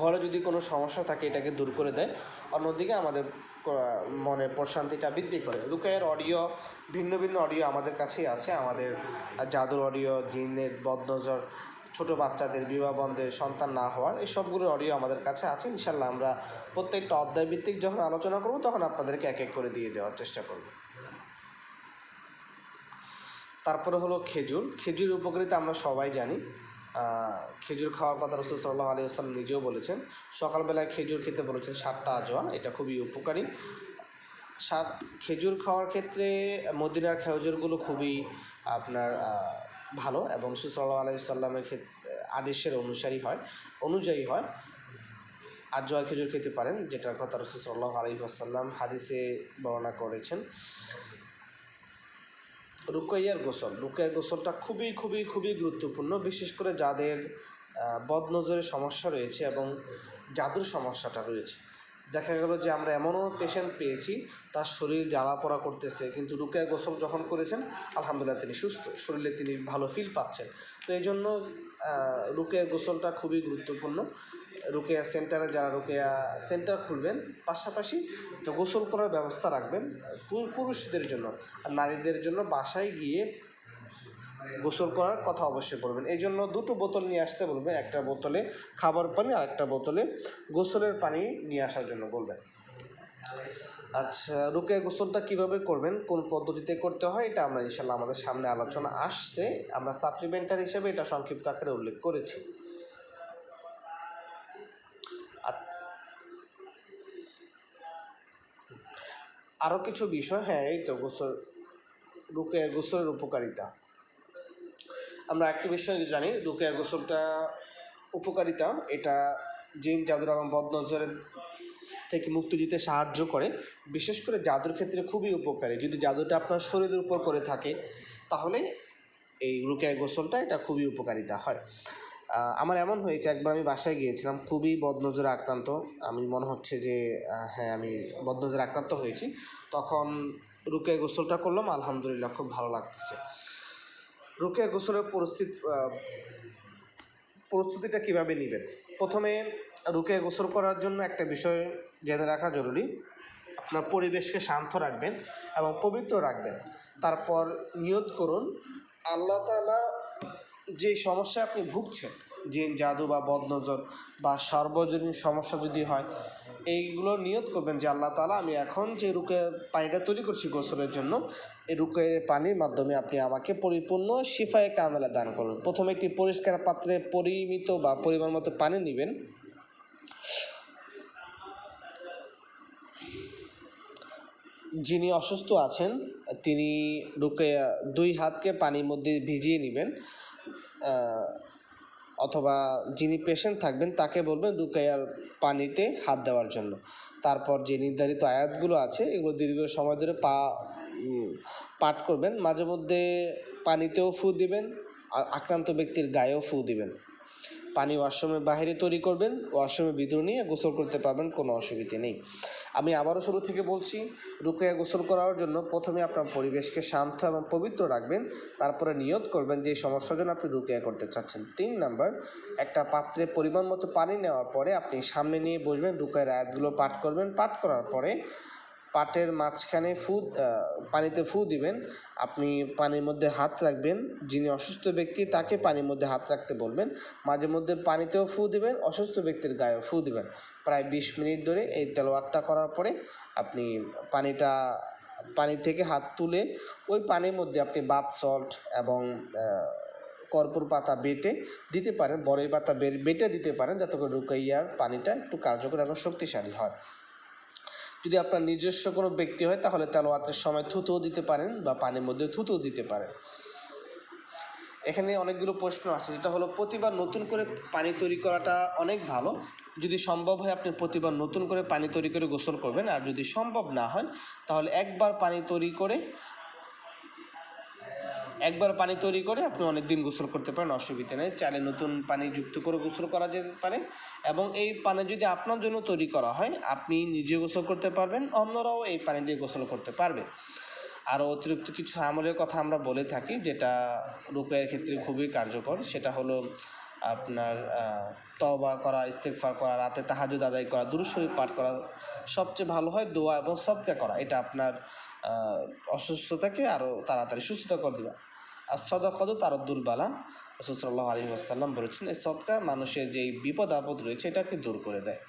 ঘরে যদি কোনো সমস্যা থাকে এটাকে দূর করে দেয়, অন্যদিকে আমাদের মনে প্রশান্তিটা বৃদ্ধি করে। রুকিয়ার অডিও ভিন্ন ভিন্ন অডিও আমাদের কাছেই আছে। আমাদের জাদুর অডিও, জিনের বদনজর, ছোটো বাচ্চাদের বিবাহ বন্ধের, সন্তান না হওয়ার, এই সবগুলোর অডিও আমাদের কাছে আছে। ইনশাল্লাহ আমরা প্রত্যেকটা অধ্যায়ভিত্তিক যখন আলোচনা করব তখন আপনাদেরকে এক এক করে দিয়ে দেওয়ার চেষ্টা করব। তারপরে হলো খেজুর। খেজুর উপকারিতা আমরা সবাই জানি। খেজুর খাওয়ার কথা রাসূল সাল্লাল্লাহু আলাইহি ওয়াসাল্লাম নিজেও বলেছেন। সকালবেলায় খেজুর খেতে বলেছেন 7টা আজওয়া, এটা খুবই উপকারী। খেজুর খাওয়ার ক্ষেত্রে মদিনার খেজুরগুলো খুবই আপনার ভালো এবং রাসূল সাল্লাল্লাহু আলাইহি ওয়াসাল্লামের আদেশের অনুযায়ী হয়। আজওয়া খেজুর খেতে পারেন, যেটার কথা রাসূল সাল্লাল্লাহু আলাইহি ওয়াসাল্লাম হাদিসে বর্ণনা করেছেন। রুকিয়ার গোসলটা খুবই খুবই খুবই গুরুত্বপূর্ণ, বিশেষ করে যাদের বদনজরের সমস্যা রয়েছে এবং জাদুর সমস্যাটা রয়েছে। দেখা গেল যে আমরা এমনও পেশেন্ট পেয়েছি তার শরীর জ্বালা পোড়া করতেছে, কিন্তু রুকিয়া গোসল যখন করেছেন আলহামদুলিল্লাহ তিনি সুস্থ, শরীরে তিনি ভালো ফিল পাচ্ছেন। তো এই জন্য রুকিয়ার গোসলটা খুবই গুরুত্বপূর্ণ। রুকিয়া সেন্টারে যারা রুকিয়া সেন্টার খুলবেন পাশাপাশি একটা গোসল করার ব্যবস্থা রাখবেন পুরুষদের জন্য, আর নারীদের জন্য বাসায় গিয়ে গোসল করার কথা অবশ্যই বলবেন। এই জন্য 2টো বোতল নিয়ে আসতে বলবেন, একটা বোতলে খাবার পানি আর একটা বোতলে গোসলের পানি নিয়ে আসার জন্য বলবেন। আচ্ছা, রুকিয়া গোসলটা কিভাবে করবেন, কোন পদ্ধতিতে করতে হয়, এটা আমরা ইনশাল্লাহ আমাদের সামনে আলোচনা আসছে। আমরা সাপ্লিমেন্টারি হিসেবে এটা সংক্ষিপ্ত আকারে উল্লেখ করেছি। আরও কিছু বিষয়, হ্যাঁ এই তো রুকিয়া গোসলের উপকারিতা। আমরা একটা বিষয় জানি, রুকিয়া গোসলটা উপকারিতা, এটা জিন জাদুর এবং বদনজরের থেকে মুক্তি দিতে সাহায্য করে। বিশেষ করে জাদুর ক্ষেত্রে খুবই উপকারী। যদি জাদুটা আপনার শরীরের উপর করে থাকে তাহলে এই রুকিয়া গোসলটা এটা খুবই উপকারিতা হয়। আমার এমন হয়েছে, একবার আমি বাসায় গিয়েছিলাম, খুবই বদনজরে আক্রান্ত, আমি মনে হচ্ছে যে হ্যাঁ আমি বদনজরে আক্রান্ত হয়েছি। তখন রুকিয়া গোসলটা করলাম, আলহামদুলিল্লাহ খুব ভালো লাগতেছে। রুকিয়া গোসলের প্রস্তুতিটা কীভাবে নেবেন? প্রথমে রুকিয়া গোসল করার জন্য একটা বিষয় জেনে রাখা জরুরি, আপনার পরিবেশকে শান্ত রাখবেন এবং পবিত্র রাখবেন। তারপর নিয়ত করুন, আল্লাহ তাআলা যে সমস্যায় আপনি ভুগছেন, জিন জাদু বা বদনজর বা সার্বজনীন সমস্যা যদি হয়, এইগুলো নিয়ত করবেন যে আল্লাহ তাআলা আমি এখন যে রুকিয়া পানিটা তৈরি করছি গোসলের জন্য, এই রুকিয়া পানির মাধ্যমে আপনি আমাকে পরিপূর্ণ শিফায়ে কামেলা দান করুন। প্রথমে একটি পরিষ্কার পাত্রে পরিমিত বা পরিমাণ মতো পানি নেবেন। যিনি অসুস্থ আছেন তিনি রুকিয়া 2 হাতকে পানির মধ্যে ভিজিয়ে নেবেন, অথবা যিনি পেশেন্ট থাকবেন তাকে বলবেন রুকিয়ার পানিতে হাত দেওয়ার জন্য। তারপর যে নির্ধারিত আয়াতগুলো আছে এগুলো দীর্ঘ সময় ধরে পাঠ করবেন। মাঝে মধ্যে পানিতেও ফু দিবেন, আক্রান্ত ব্যক্তির গায়েও ফু দিবেন। পানি ওয়াশরুমের বাইরে তৈরি করবেন, ওয়াশরুমের ভিতর নিয়ে গোসল করতে পারবেন, কোনো অসুবিধে নেই। আমি আবারও শুরু থেকে বলছি, রুকিয়া গোসল করার জন্য প্রথমে আপনার পরিবেশকে শান্ত এবং পবিত্র রাখবেন, তারপরে নিয়ত করবেন যে সমস্যার জন্য আপনি রুকিয়া করতে চাচ্ছেন। 3 নাম্বার, একটা পাত্রে পরিমাণ মতো পানি নেওয়ার পরে আপনি সামনে নিয়ে বসবেন, রুকিয়ার আয়াতগুলো পাঠ করবেন। পাঠ করার পরে পাটের মাঝখানে পানিতে ফু দিবেন। আপনি পানির মধ্যে হাত রাখবেন, যিনি অসুস্থ ব্যক্তি তাকে পানির মধ্যে হাত রাখতে বলবেন। মাঝে মধ্যে পানিতেও ফু দিবেন, অসুস্থ ব্যক্তির গায়েও ফু দিবেন। প্রায় 20 মিনিট ধরে এই তেলাওয়াতটা করার পরে আপনি পানি থেকে হাত তুলে ওই পানির মধ্যে আপনি বাথ সল্ট এবং কর্পূর পাতা বেটে দিতে পারেন, বড়ই পাতা বেটে দিতে পারেন, যাতে করে রুকিয়ার পানিটা একটু কার্যকর এবং শক্তিশালী হয়। যদি আপনার নিজস্ব কোনো ব্যক্তি হয় তাহলে তেলাওয়াতের সময় থুতুও দিতে পারেন বা পানির মধ্যে থুতুও দিতে পারেন। এখানে অনেকগুলো প্রশ্ন আছে, যেটা হলো প্রতিবার নতুন করে পানি তৈরি করাটা অনেক ভালো। যদি সম্ভব হয় আপনি প্রতিবার নতুন করে পানি তৈরি করে গোসল করবেন, আর যদি সম্ভব না হয় তাহলে একবার পানি তৈরি করে আপনি অনেক দিন গোসল করতে পারেন, অসুবিধা নেই। চাইলে নতুন পানি যুক্ত করে গোসল করা যেতে পারে, এবং এই পানি যদি আপনার জন্য তৈরি করা হয় আপনি নিজে গোসল করতে পারবেন, অন্যরাও এই পানি দিয়ে গোসল করতে পারবে। আরও অতিরিক্ত কিছু আমলের কথা আমরা বলে থাকি যেটা রুকিয়ার ক্ষেত্রে খুবই কার্যকর, সেটা হলো আপনার তওবা করা, ইস্তেগফার করা, রাতে তাহাজ্জুদ আদায় করা, দুরূদ শরীফ পাঠ করা। সবচেয়ে ভালো হয় দোয়া এবং সদকা করা, এটা আপনার অসুস্থতাকে আরও তাড়াতাড়ি সুস্থতা করে দেবে। আর সদকাতু তারদ্দুল বালা, রাসূল সাল্লাল্লাহু আলাইহি ওয়াসাল্লাম বলেছেন এই সদকা মানুষের যেই বিপদ আপদ রয়েছে এটাকে দূর করে দেয়।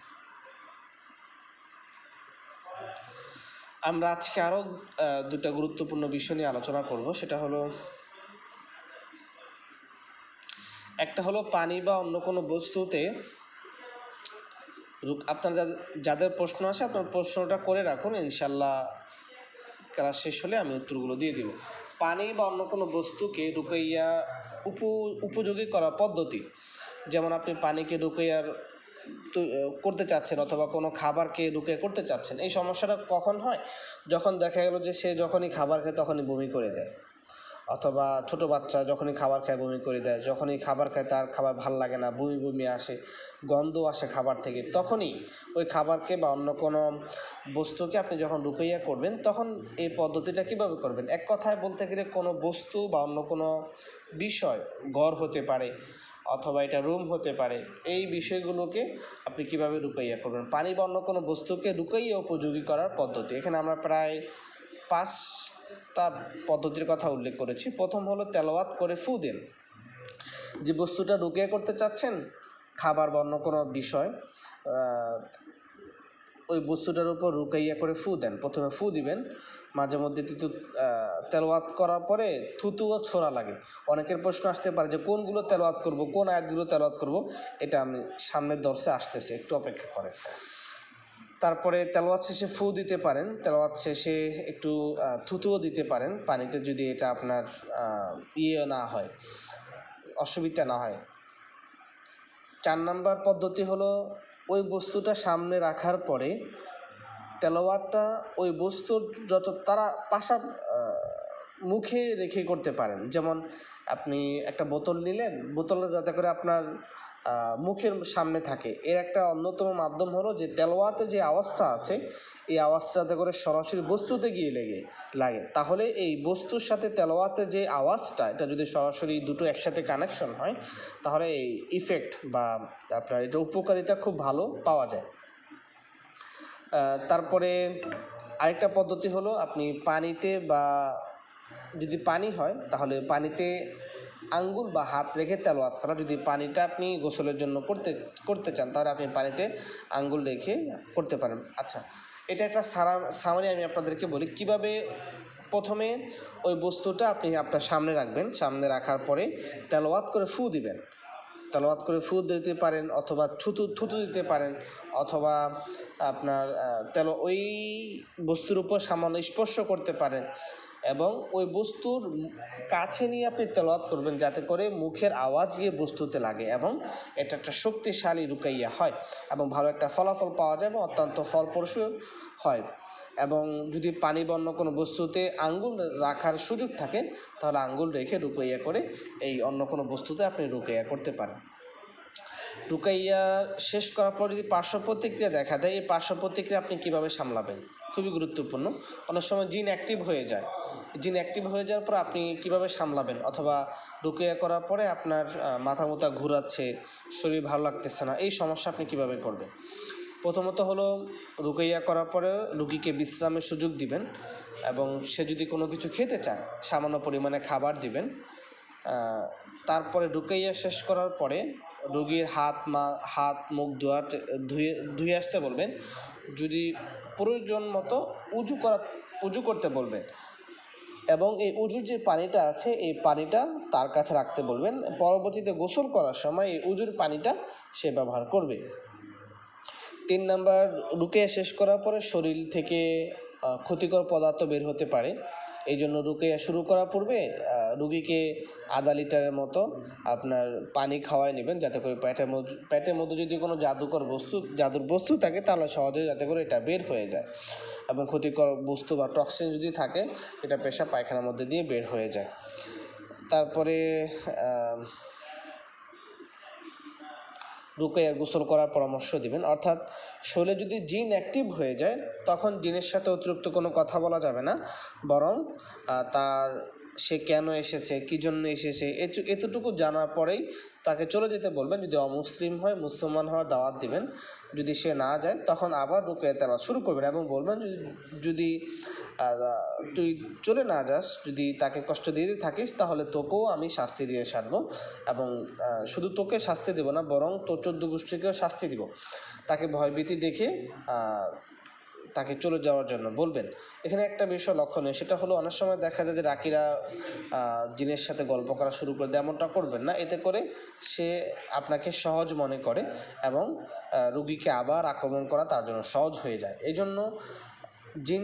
আমরা আজকে আরও দুটা গুরুত্বপূর্ণ বিষয় নিয়ে আলোচনা করব, সেটা হলো একটা হলো পানি বা অন্য কোনো বস্তুতে আপনার যাদের প্রশ্ন আছে আপনার প্রশ্নটা করে রাখুন, ইনশাল্লাহ ক্লাস শেষ হলে আমি উত্তরগুলো দিয়ে দেব। পানি বা অন্য কোনো বস্তুকে রুকিয়া উপযোগী করার পদ্ধতি, যেমন আপনি পানিকে রুকিয়ার করতে চাচ্ছেন অথবা কোনো খাবারকে রুকিয়া করতে চাচ্ছেন। এই সমস্যাটা কখন হয়? যখন দেখা গেল যে সে যখনই খাবার খায় তখনই বমি করে দেয়, অথবা ছোটো বাচ্চা যখনই খাবার খায় বমি করে দেয়, যখনই খাবার খায় তার খাবার ভাল লাগে না, বমি বমি আসে, গন্ধ আসে খাবার থেকে, তখনই ওই খাবারকে বা অন্য কোনো বস্তুকে আপনি যখন রুকিয়া করবেন তখন এই পদ্ধতিটা কীভাবে করবেন? এক কথায় বলতে গেলে কোনো বস্তু বা অন্য কোনো বিষয়, ঘর হতে পারে অথবা এটা রুম হতে পারে, এই বিষয়গুলোকে আপনি কিভাবে রুকিয়া করবেন, পানি বা অন্য কোনো বস্তুকে রুকিয়া উপযোগী করার পদ্ধতি। এখানে আমরা প্রায় 5টা পদ্ধতির কথা উল্লেখ করেছি। প্রথম হলো তেলাওয়াত করে ফু দেন। যে বস্তুটা রুকিয়া করতে চাচ্ছেন, খাবার বা অন্য কোনো বিষয়, ওই বস্তুটার উপর রুকাইয়া করে ফু দেন। প্রথমে ফু দিবেন, মাঝে মধ্যে তেলাওয়াত করার পরে থুতুও ছোড়া লাগে। অনেকের প্রশ্ন আসতে পারে যে কোনগুলো তেলাওয়াত করব, কোন আয়াতগুলো তেলাওয়াত করব, এটা আমি সামনের দর্শে আসতেছে, একটু অপেক্ষা করেন। তারপরে তেলাওয়াত শেষে ফু দিতে পারেন, তেলাওয়াত শেষে একটু থুতুও দিতে পারেন পানিতে, যদি এটা আপনার না হয়, অসুবিধা না হয়। 4 নাম্বার পদ্ধতি হলো ওই বস্তুটা সামনে রাখার পরে তেলাওয়াতটা ওই বস্তুর যত তারা মুখে রেখে করতে পারেন। যেমন আপনি একটা বোতল নিলেন, বোতলটা যাতে করে আপনার মুখের সামনে থাকে। এর একটা অন্যতম মাধ্যম হলো যে তেলাওয়াতে যে আওয়াজটা আছে, এই আওয়াজটা যাতে করে সরাসরি বস্তুতে গিয়ে লাগে, তাহলে এই বস্তুর সাথে তেলাওয়াতের যে আওয়াজটা, এটা যদি সরাসরি দুটো একসাথে কানেকশন হয়, তাহলে এই ইফেক্ট বা আপনার এটা উপকারিতা খুব ভালো পাওয়া যায়। তারপরে আরেকটা পদ্ধতি হলো আপনি পানিতে, বা যদি পানি হয় তাহলে পানিতে আঙ্গুল বা হাত রেখে তেলাওয়াত করা। যদি পানিটা আপনি গোসলের জন্য করতে চান, তাহলে আপনি পানিতে আঙ্গুল রেখে করতে পারেন। আচ্ছা, এটা একটা সামারি আমি আপনাদেরকে বলি কিভাবে। প্রথমে ওই বস্তুটা আপনি আপনার সামনে রাখবেন, সামনে রাখার পরে তেলাওয়াত করে ফু দিবেন। তেলাওয়াত করে ফু দিতে পারেন, অথবা থুতু দিতে পারেন, অথবা আপনার ওই বস্তুর উপর সামান্য স্পর্শ করতে পারেন, এবং ওই বস্তুর কাছে নিয়ে আপনি তেলাওয়াত করবেন যাতে করে মুখের আওয়াজ গিয়ে বস্তুতে লাগে, এবং এটা একটা শক্তিশালী রুকাইয়া হয়, এবং ভালো একটা ফলাফল পাওয়া যায়, এবং অত্যন্ত ফলপ্রসূ হয়। এবং যদি পানি বন্য কোনো বস্তুতে আঙ্গুল রাখার সুযোগ থাকে, তাহলে আঙ্গুল রেখে রুকাইয়া করে এই অন্য কোনো বস্তুতে আপনি রুকাইয়া করতে পারেন। রুকাইয়া শেষ করার পর যদি পার্শ্ব প্রতিক্রিয়া দেখা দেয়, এই পার্শ্ব প্রতিক্রিয়া আপনি কীভাবে সামলাবেন, খুবই গুরুত্বপূর্ণ। অনেক সময় জিন অ্যাক্টিভ হয়ে যায়, জিন অ্যাক্টিভ হয়ে যাওয়ার পর আপনি কীভাবে সামলাবেন, অথবা রুকাইয়া করার পরে আপনার মাথা ঘুরাচ্ছে, শরীর ভালো লাগতেছে না, এই সমস্যা আপনি কীভাবে করবেন। প্রথমত হলো রুকাইয়া করার পরে রুগীকে বিশ্রামের সুযোগ দিবেন, এবং সে যদি কোনো কিছু খেতে চায় সামান্য পরিমাণে খাবার দিবেন। তারপরে রুকাইয়া শেষ করার পরে রোগীর হাত মুখ ধুয়ে আসতে বলবেন। যদি প্রয়োজন মতো উজু করতে বলবেন, এবং এই উজুর যে পানিটা আছে এই পানিটা তার কাছে রাখতে বলবেন। পরবর্তীতে গোসল করার সময় এই উজুর পানিটা সে ব্যবহার করবে। 3 নাম্বার, রুকাইয়া শেষ করার পরে শরীর থেকে ক্ষতিকর পদার্থ বের হতে পারে। এই জন্য রুকাইয়া শুরু করার পূর্বে রুগীকে আধা লিটারের মতো আপনার পানি খাওয়াই নেবেন, যাতে করে পেটের মধ্যে যদি কোনো জাদুর বস্তু থাকে, তাহলে সহজে যাতে করে এটা বের হয়ে যায়, এবং ক্ষতিকর বস্তু বা টক্সিন যদি থাকে, এটা পেশাব পায়খানার মধ্যে দিয়ে বের হয়ে যায়। তারপরে রুকাইয়ার গোসল করার পরামর্শ দিবেন। অর্থাৎ শরীরে যদি জিন অ্যাক্টিভ হয়ে যায়, তখন জিনের সাথে অতিরিক্ত কোনো কথা বলা যাবে না, বরং সে কেন এসেছে, কী জন্য এসেছে, এতটুকু জানার পরেই তাকে চলে যেতে বলবেন। যদি অমুসলিম হয়, মুসলমান হওয়ার দাওয়াত দিবেন। যদি সে না যায়, তখন আবার রুকাইয়া তেলাওয়াত শুরু করবেন, এবং বলবেন যদি তুই চলে না যাস, যদি তাকে কষ্ট দিয়ে থাকিস, তাহলে তোকেও আমি শাস্তি দিয়ে ছাড়বো, এবং শুধু তোকে শাস্তি দেবো না, বরং তোর 14 গোষ্ঠীকেও শাস্তি দিব। তাকে ভয়ভীতি দেখে তাকে চলে যাওয়ার জন্য বলবেন। এখানে একটা বিষয় লক্ষণীয়, সেটা হলো অনেক সময় দেখা যায় যে রাকিরা জিনের সাথে গল্প করা শুরু করে দেয়। এমনটা করবেন না, এতে করে সে আপনাকে সহজ মনে করে, এবং রুগীকে আবার আক্রমণ করা তার জন্য সহজ হয়ে যায়। এই জন্য জিন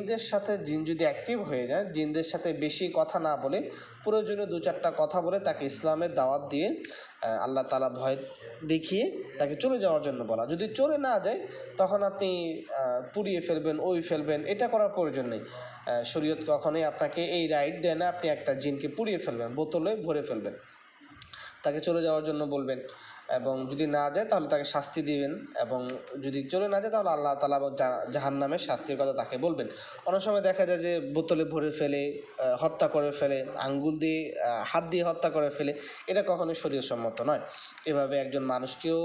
যদি অ্যাক্টিভ হয়ে যায়, জিনদের সাথে বেশি কথা না বলে, প্রয়োজনীয় 2-4টা কথা বলে তাকে ইসলামের দাওয়াত দিয়ে আল্লাহ তাআলা ভয় দেখিয়ে তাকে চলে যাওয়ার জন্য বলা। যদি চলে না যায়, তখন আপনি পুড়িয়ে ফেলবেন, এটা করার প্রয়োজন নেই। শরীয়ত কখনোই আপনাকে এই রাইট দেয় না আপনি একটা জিনকে পুড়িয়ে ফেলবেন, বোতলে ভরে ফেলবেন। তাকে চলে যাওয়ার জন্য বলবেন, এবং যদি না যায় তাহলে তাকে শাস্তি দিবেন, এবং যদি চলে না যায় তাহলে আল্লাহ তাআলা জাহান্নামের শাস্তির কথা তাকে বলবেন। অনেক সময় দেখা যায় যে বোতলে ভরে ফেলে হত্যা করে ফেলে, আঙ্গুল দিয়ে হাত দিয়ে হত্যা করে ফেলে, এটা কখনোই শরীয়তসম্মত নয়। এভাবে একজন মানুষকেও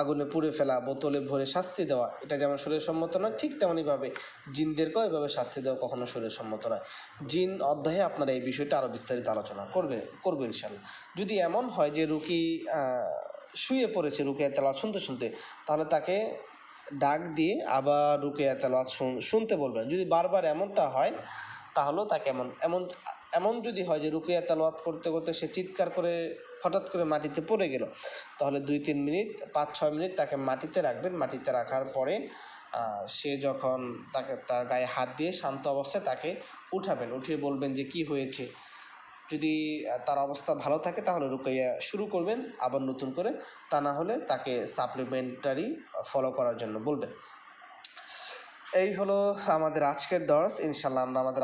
আগুনে পুড়ে ফেলা, বোতলে ভরে শাস্তি দেওয়া, এটা যেমন শরীয়তসম্মত নয়, ঠিক তেমনইভাবে জিনদেরকেও এভাবে শাস্তি দেওয়া কখনো শরীয়তসম্মত নয়। জিন অধ্যায়ে আপনারা এই বিষয়টা আরও বিস্তারিত আলোচনা করবে ইনশাআল্লাহ। যদি এমন হয় যে রুগী শুয়ে পড়েছে রুকাইয়া তেলাওয়াত শুনতে, তাহলে তাকে ডাক দিয়ে আবার রুকিয়া তেলাওয়াত শুনতে বলবেন। যদি বারবার এমনটা হয় তাহলেও তাকে এমন যদি হয় যে রুকিয়া তেলাওয়াত করতে করতে সে চিৎকার করে হঠাৎ করে মাটিতে পড়ে গেল, তাহলে 2-3 মিনিট 5-6 মিনিট তাকে মাটিতে রাখবেন। মাটিতে রাখার পরে সে যখন তার গায়ে হাত দিয়ে শান্ত অবস্থায় তাকে উঠাবেন, উঠিয়ে বলবেন যে কি হয়েছে। যদি তার অবস্থা ভালো থাকে তাহলে রুকিয়া শুরু করবেন আবার নতুন করে, তা না হলে তাকে সাপ্লিমেন্টারি ফলো করার জন্য বলবেন। এই হলো আমাদের আজকের দর্স। ইনশাল্লাহ আমরা আমাদের